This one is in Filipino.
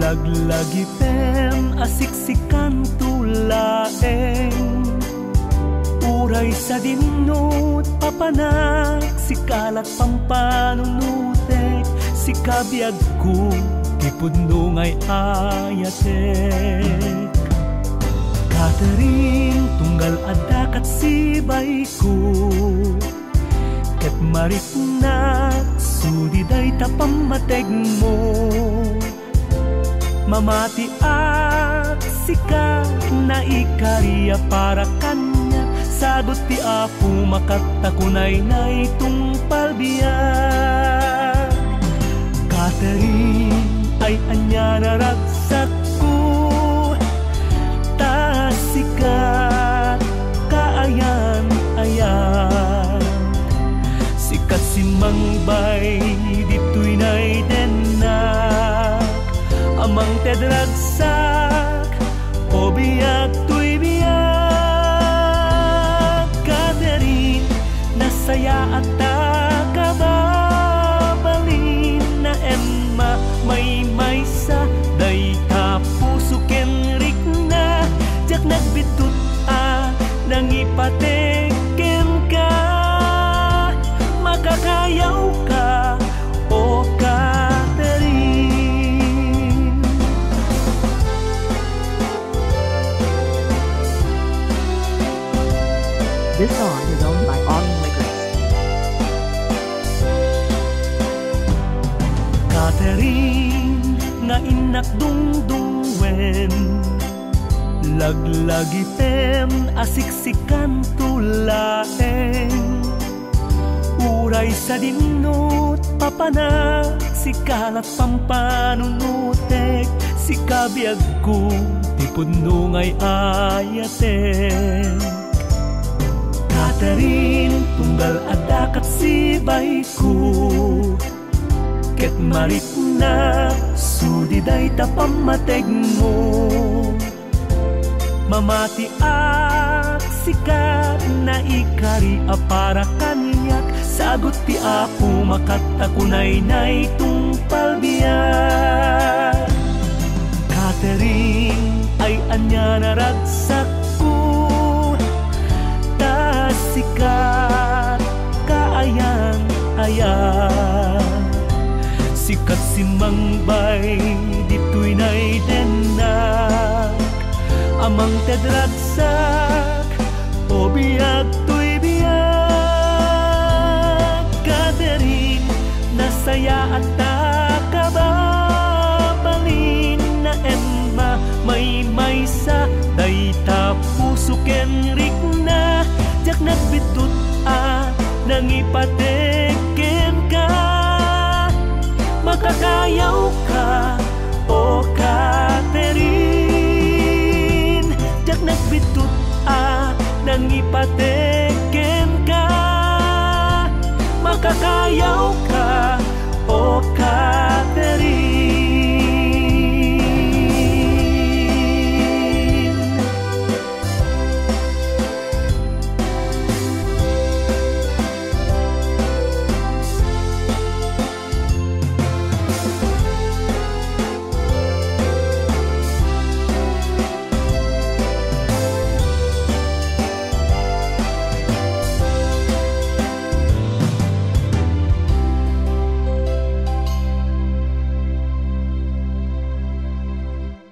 Laglagipem asiksikan tulaeng uray sa dinut papanak sikalat pampanunutek si kabiag ko ipundungay ayatek Catherine tunggal adakat sibay ko ket mariknak sudiday tapamateg mo mamati at sikat na ikariya para kanya sagot ti apo makatakunay na itong palbiyak Catherine ay anya naragsak ko ta sikat kaayan-ayan sikat si Mangbay dito'y na'y denak amang tedragsak o biyak tuy biyak Catherine nasaya at kababalin na Emma may maysa day tapuso kenrik na jak nagbitut nang ipatekem ka makakayaw ka o Catherine. This song is owned by Autumn Records. Catherine, nga inak dungdungwen laglagipem asiksikan tulaeng uray sa dinut papanak sikalat pampanunutek si kabiag ko tipundungay ayatek Catherine, tunggal adakat sibay ko ket mariknak sudiday tapamateg mo mamati ak sikat na ikari para kaniyak sagot ti apo makatakunay na itong palbiyak Catherine ay anya naragsak sikat kaayang-ayang sikat si Mangbay dito'y na'y denak amang tedragsak o biyak tuy biyak Catherine nasaya at